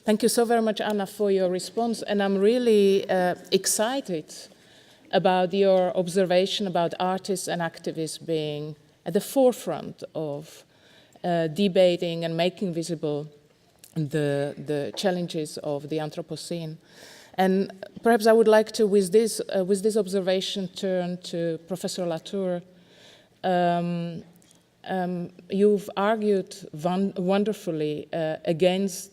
Thank you so very much, Anna, for your response. And I'm really excited about your observation about artists and activists being at the forefront of debating and making visible the challenges of the Anthropocene. And perhaps I would like to, with this observation, turn to Professor Latour. You've argued wonderfully against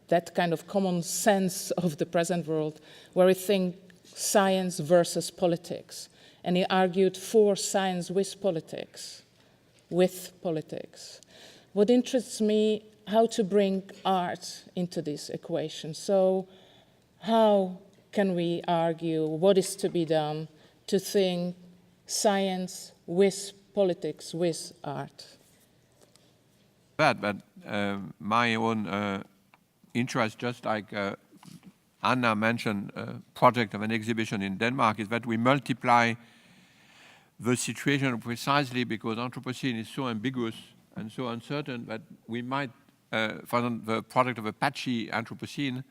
that kind of common sense of the present world, where we think science versus politics. And he argued for science with politics. What interests me, how to bring art into this equation. So how can we argue what is to be done to think science with politics, with art? But my own interest, just like Anna mentioned, project of an exhibition in Denmark, is that we multiply the situation precisely because Anthropocene is so ambiguous and so uncertain that we might, for example, the project of Apache Anthropocene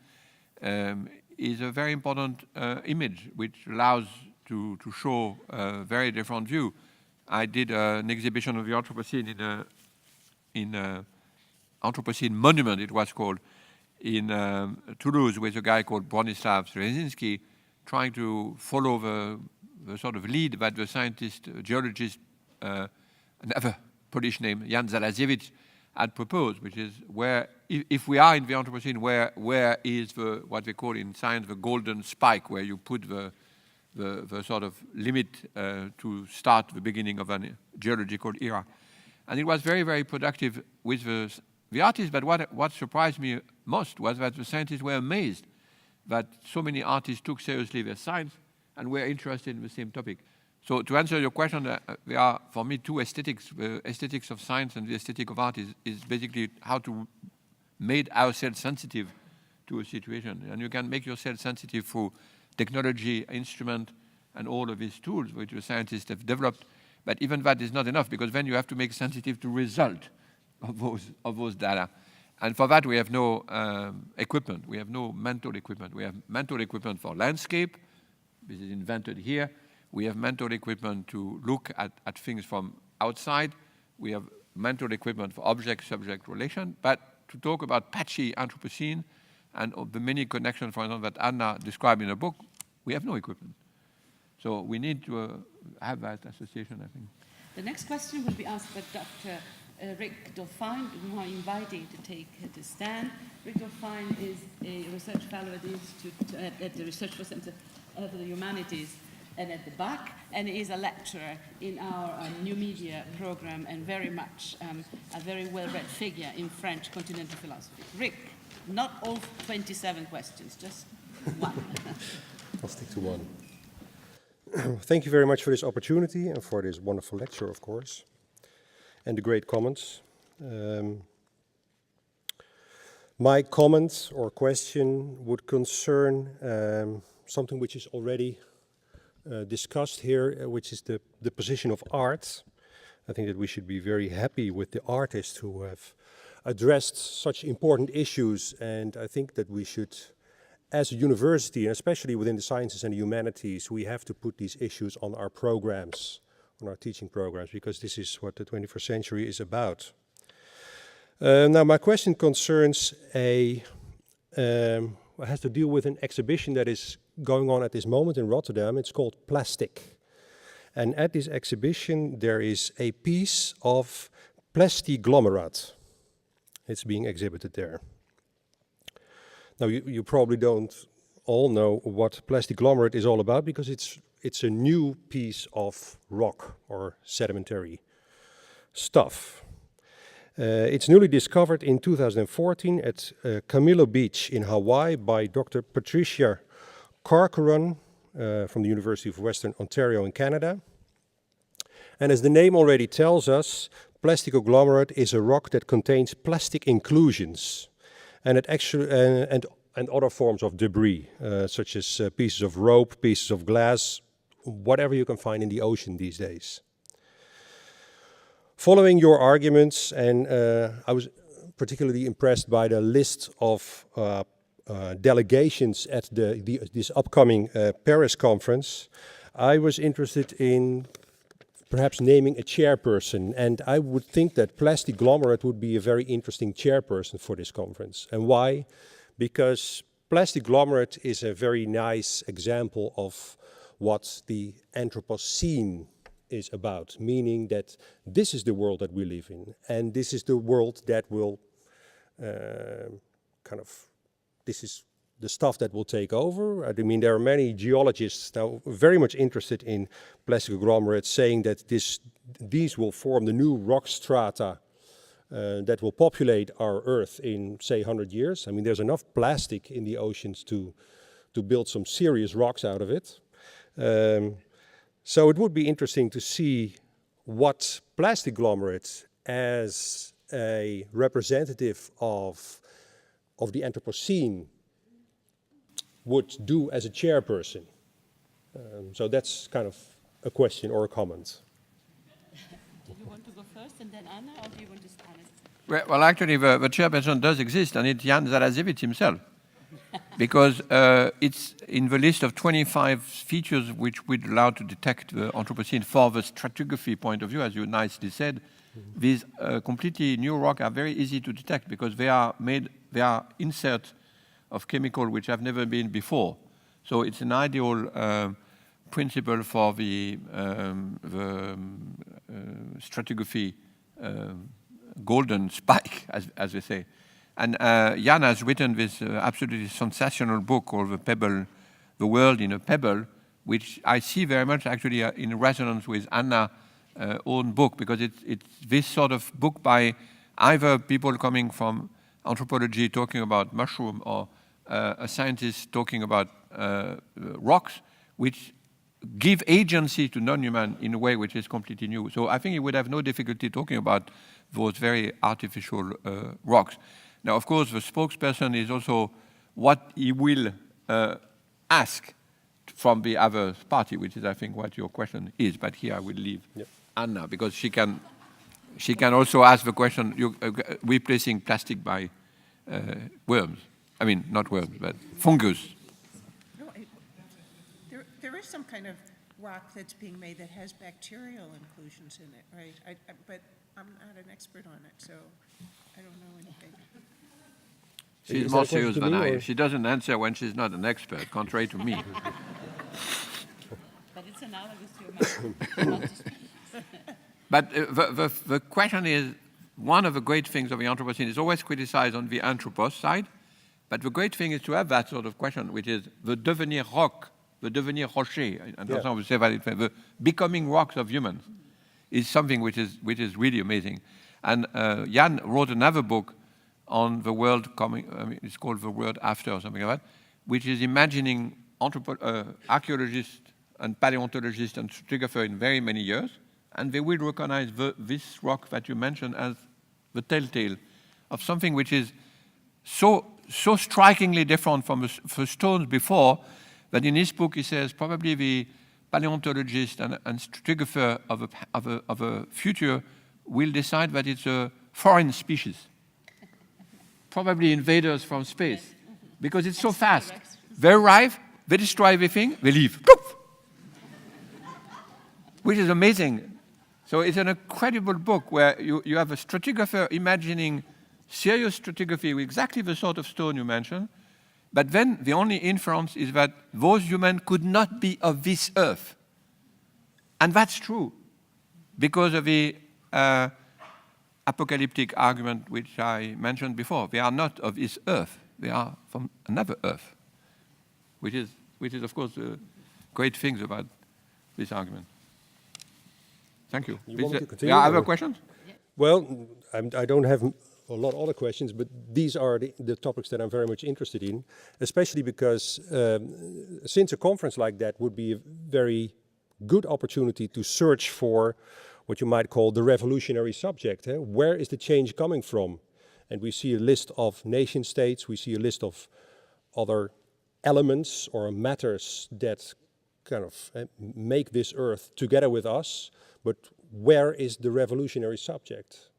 is a very important image which allows to show a very different view. I did an exhibition of the Anthropocene in a Anthropocene monument, it was called, in Toulouse with a guy called Bronislaw Srezinski, trying to follow the sort of lead that the scientist, geologist, another Polish name, Jan Zalasiewicz, had proposed, which is where, if we are in the Anthropocene, where is what they call in science the golden spike, where you put the sort of limit to start the beginning of a geological era. And it was very, very productive with the artists, but what surprised me most was that the scientists were amazed that so many artists took seriously their science and were interested in the same topic. So to answer your question, there are, for me, two aesthetics. The aesthetics of science and the aesthetic of art is basically how to make ourselves sensitive to a situation. And you can make yourself sensitive through technology, instrument, and all of these tools which the scientists have developed. But even that is not enough, because then you have to make sensitive to result of those data. And for that, we have no equipment. We have no mental equipment. We have mental equipment for landscape. This is invented here. We have mental equipment to look at things from outside. We have mental equipment for object-subject relation. But to talk about patchy Anthropocene and of the many connections, for example, that Anna described in her book, we have no equipment. So we need to have that association, I think. The next question will be asked by Dr. Rick Dolphine, whom I'm inviting to take the stand. Rick Dolphine is a research fellow at the Institute, at the Research Center for the Humanities, and at the back, and is a lecturer in our new media program, and very much a very well-read figure in French continental philosophy. Rick, not all 27 questions, just one. I'll stick to one. Thank you very much for this opportunity and for this wonderful lecture, of course, and the great comments. My comment or question would concern something which is already discussed here, which is the position of art. I think that we should be very happy with the artists who have addressed such important issues, and I think that we should, as a university, and especially within the sciences and the humanities, we have to put these issues on our programs, on our teaching programs, because this is what the 21st century is about. Now, my question concerns has to deal with an exhibition that is going on at this moment in Rotterdam. It's called Plastic. And at this exhibition, there is a piece of plastiglomerate. It's being exhibited there. Now, you probably don't all know what plastiglomerate is all about, because it's a new piece of rock or sedimentary stuff. It's newly discovered in 2014 at Camilo Beach in Hawaii by Dr. Patricia Corcoran from the University of Western Ontario in Canada. And as the name already tells us, plastiglomerate is a rock that contains plastic inclusions and and other forms of debris, such as pieces of rope, pieces of glass, whatever you can find in the ocean these days. Following your arguments, and I was particularly impressed by the list of delegations at this upcoming Paris conference, I was interested in perhaps naming a chairperson, and I would think that Plastiglomerate would be a very interesting chairperson for this conference. And why? Because Plastiglomerate is a very nice example of what the Anthropocene is about, meaning that this is the world that we live in, and this is the world that will this is the stuff that will take over. I mean, there are many geologists now very much interested in plastic agglomerates, saying that these will form the new rock strata that will populate our Earth in, say, 100 years. I mean, there's enough plastic in the oceans to build some serious rocks out of it. So it would be interesting to see what Plastiglomerate as a representative of the Anthropocene would do as a chairperson. So that's kind of a question or a comment. Do you want to go first and then Anna, or do you want to start? Well, actually, the chairperson does exist, and it's Jan Zalasiewicz himself. Because it's in the list of 25 features which would allow to detect the Anthropocene for the stratigraphy point of view, as you nicely said. These completely new rock are very easy to detect because they are insert of chemical which have never been before. So it's an ideal principle for the stratigraphy golden spike, as they say. And Jan has written this absolutely sensational book called The World in a Pebble, which I see very much actually in resonance with Anna's own book, because it's this sort of book by either people coming from anthropology talking about mushroom or a scientist talking about rocks, which give agency to non-human in a way which is completely new. So I think he would have no difficulty talking about those very artificial rocks. Now, of course, the spokesperson is also what he will ask from the other party, which is, I think, what your question is. But here I will leave Anna, because she can also ask the question, replacing plastic by worms. I mean, not worms, but fungus. No, there is some kind of rock that's being made that has bacterial inclusions in it, right? But I'm not an expert on it, so I don't know anything. She's more serious than I am. She doesn't answer when she's not an expert, contrary to me. But it's analogous to your mouth. But the question is, one of the great things of the Anthropocene is always criticized on the anthropos side, but the great thing is to have that sort of question, which is the devenir roc, the devenir rocher, the becoming rocks of humans, is something which is really amazing. And Jan wrote another book on the world coming, it's called The World After or something like that, which is imagining archaeologists and paleontologists and stratigraphers in very many years, and they will recognize this rock that you mentioned as the telltale of something which is so strikingly different from the stones before, that in his book he says probably the paleontologist and stratigrapher of a future will decide that it's a foreign species, probably invaders from space, because it's so fast. They arrive, they destroy everything, they leave, which is amazing. So it's an incredible book where you have a stratigrapher imagining serious stratigraphy with exactly the sort of stone you mentioned, but then the only inference is that those humans could not be of this earth. And that's true, because of the apocalyptic argument which I mentioned before. They are not of this earth, they are from another earth, which is of course great things about this argument. Thank you. You want me to continue? Yeah, other questions? Well, I don't have a lot of other questions, but these are the topics that I'm very much interested in, especially because since a conference like that would be a very good opportunity to search for what you might call the revolutionary subject. Where is the change coming from? And we see a list of nation states, we see a list of other elements or matters that kind of make this earth together with us, but where is the revolutionary subject?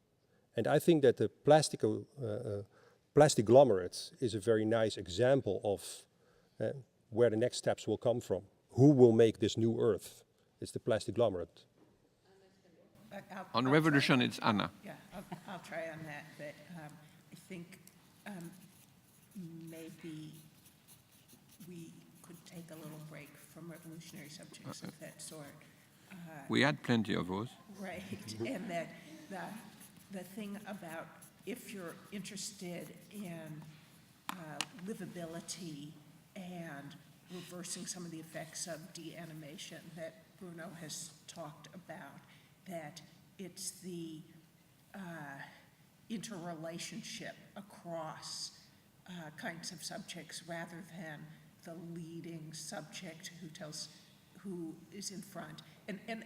And I think that the plastiglomerate is a very nice example of where the next steps will come from. Who will make this new Earth? It's the plastiglomerate. On revolution, it's Anna. Yeah, I'll try on that, but I think maybe we could take a little break from revolutionary subjects of that sort. We had plenty of those. Right, and that the thing about if you're interested in livability and reversing some of the effects of de-animation that Bruno has talked about, that it's the interrelationship across kinds of subjects rather than the leading subject who is in front. And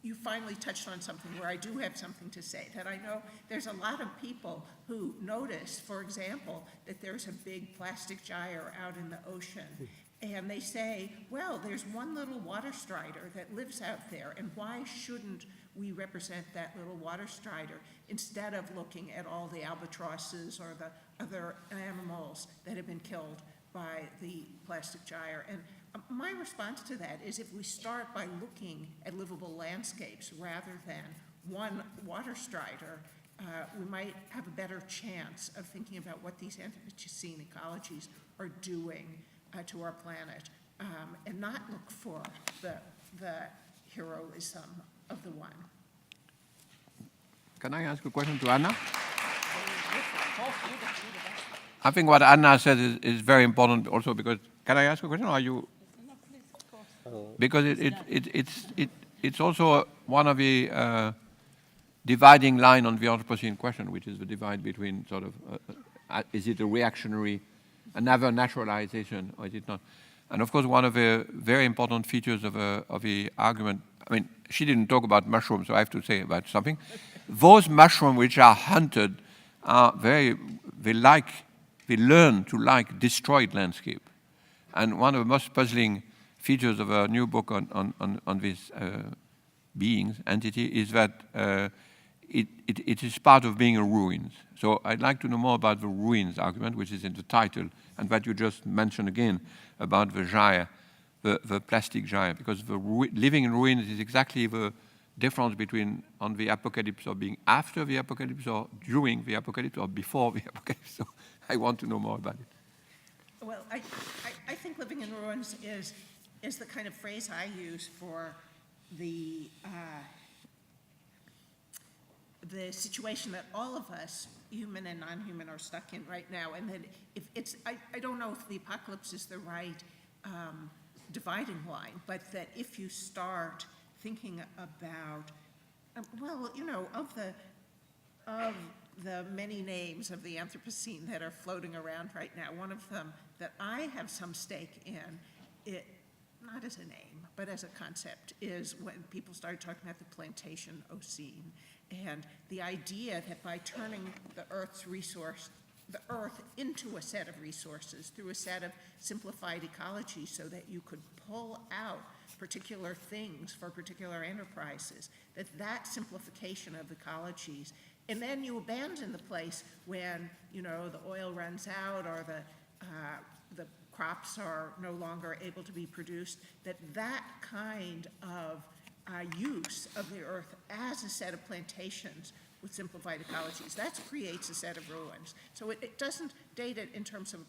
you finally touched on something where I do have something to say, that I know there's a lot of people who notice, for example, that there's a big plastic gyre out in the ocean. And they say, well, there's one little water strider that lives out there, and why shouldn't we represent that little water strider instead of looking at all the albatrosses or the other animals that have been killed by the plastic gyre? And my response to that is if we start by looking at livable landscapes rather than one water strider, we might have a better chance of thinking about what these Anthropocene ecologies are doing to our planet, and not look for the heroism of the one. Can I ask a question to Anna? I think what Anna said is very important also because, can I ask a question or are you? Because it's also one of the dividing line on the Anthropocene question, which is the divide between sort of, is it a reactionary, another naturalization, or is it not? And of course, one of the very important features of the argument, I mean, she didn't talk about mushrooms, so I have to say about something. Those mushrooms which are hunted are they learn to like destroyed landscape. And one of the most puzzling features of a new book on these beings, entity, is that it is part of being a ruins. So I'd like to know more about the ruins argument, which is in the title, and that you just mentioned again about the gyre, the plastic gyre, because living in ruins is exactly the difference between on the apocalypse or being after the apocalypse or during the apocalypse or before the apocalypse. So I want to know more about it. Well, I think living in ruins is the kind of phrase I use for the situation that all of us, human and non-human, are stuck in right now. And that if it's, I don't know if the apocalypse is the right dividing line, but that if you start thinking about, well, you know, of the many names of the Anthropocene that are floating around right now, one of them that I have some stake in, not as a name, but as a concept, is when people started talking about the plantation Ocene, and the idea that by turning the Earth into a set of resources through a set of simplified ecologies so that you could pull out particular things for particular enterprises, that simplification of ecologies, and then you abandon the place when, you know, the oil runs out or the crops are no longer able to be produced, that kind of use of the Earth as a set of plantations with simplified ecologies, that creates a set of ruins. So it doesn't date it in terms of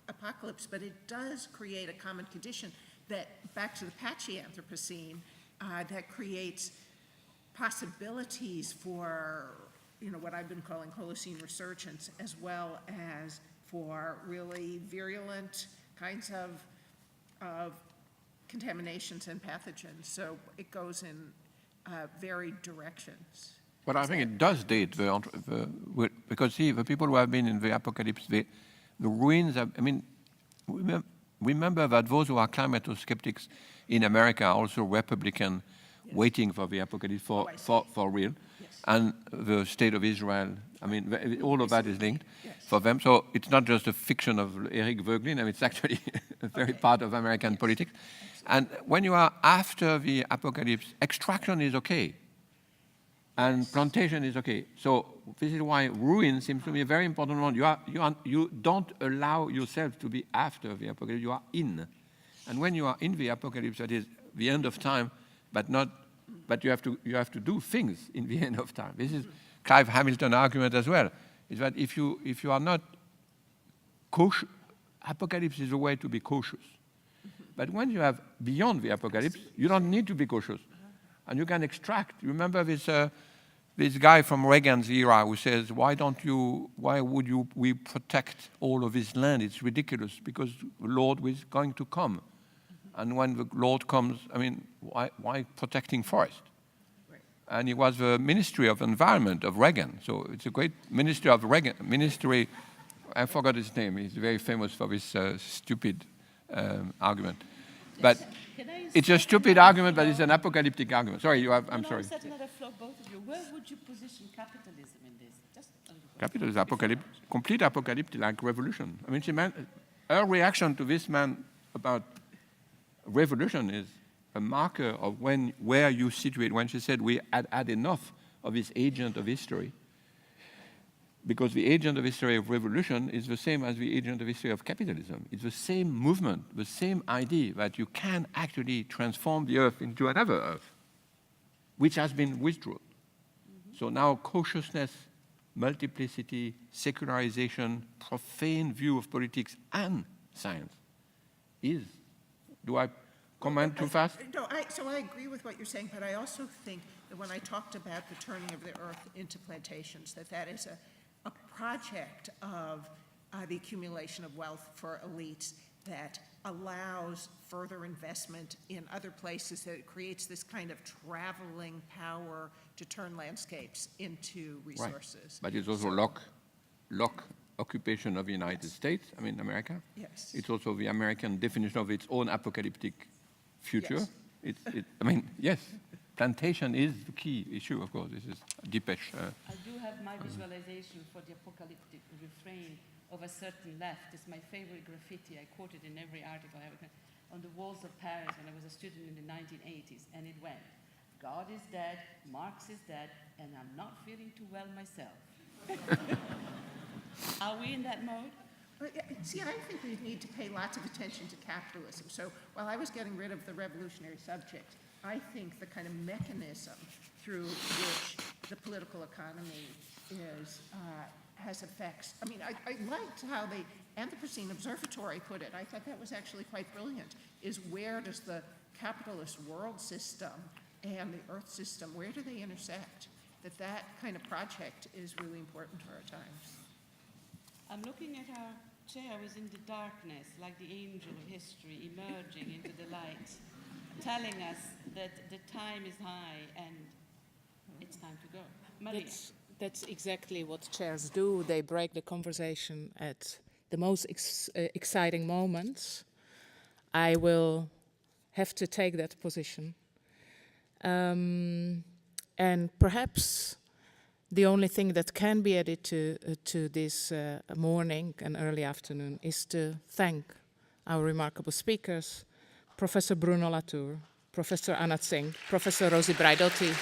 apocalypse, but it does create a common condition that, back to the patchy Anthropocene, that creates possibilities for, you know, what I've been calling Holocene resurgence, as well as for really virulent kinds of contaminations and pathogens. So it goes in varied directions. But I think it does date because see, the people who have been in the apocalypse, the ruins. I mean, remember that those who are climate skeptics in America are also Republican, yes, waiting for the apocalypse for real, yes, and the state of Israel. I mean, all of that is linked, yes, for them. So it's not just a fiction of Eric Voegelin. I mean, it's actually a very part of American, yes, politics. And when you are after the apocalypse, extraction is okay. and plantation is okay. So this is why ruin seems to be a very important one. You don't allow yourself to be after the apocalypse, you are in. And when you are in the apocalypse, that is the end of time, but you have to do things in the end of time. This is Clive Hamilton's argument as well, is that if you are not cautious, apocalypse is a way to be cautious. But when you have beyond the apocalypse, you don't need to be cautious. And you can extract. Remember this guy from Reagan's era who says, why would we protect all of this land? It's ridiculous because the Lord is going to come. And when the Lord comes, I mean, why protecting forest? Right. And he was the Ministry of Environment of Reagan. So it's a great ministry of Reagan. Ministry, I forgot his name. He's very famous for this stupid argument. But it's a stupid argument, but it's an apocalyptic argument. Sorry, I'm sorry. Set another floor, both of you. Where would you position capitalism in this? Just Capitalism, complete apocalyptic, like revolution. I mean, her reaction to this man about revolution is a marker of where you situate. When she said we had enough of this agent of history, because the agent of history of revolution is the same as the agent of history of capitalism. It's the same movement, the same idea that you can actually transform the earth into another earth, which has been withdrawn. So now cautiousness, multiplicity, secularization, profane view of politics and science is. Do I comment too fast? No, so I agree with what you're saying, but I also think that when I talked about the turning of the earth into plantations, that is a project of the accumulation of wealth for elites that allows further investment in other places, that it creates this kind of traveling power to turn landscapes into resources. Right. But it's also lock occupation of the United States, I mean America. Yes. It's also the American definition of its own apocalyptic future. Yes. I mean, yes, plantation is the key issue, of course. This is Depeche. I do have my visualization for the apocalyptic refrain of a certain left. It's my favorite graffiti. I quote it in every article I ever on the walls of Paris when I was a student in the 1980s, and it went, God is dead, Marx is dead, and I'm not feeling too well myself. Are we in that mode? See, I think we need to pay lots of attention to capitalism. So while I was getting rid of the revolutionary subject, I think the kind of mechanism through which the political economy has effects. I mean, I liked how the Anthropocene Observatory put it. I thought that was actually quite brilliant, is where does the capitalist world system and the earth system, where do they intersect? That kind of project is really important for our times. I'm looking at our chair is in the darkness, like the angel of history emerging into the light, telling us that the time is high and it's time to go. Maria. That's exactly what chairs do. They break the conversation at the most exciting moments. I will have to take that position. And perhaps the only thing that can be added to this morning and early afternoon is to thank our remarkable speakers, Professor Bruno Latour, Professor Anat Singh, Professor Rosie Braidotti,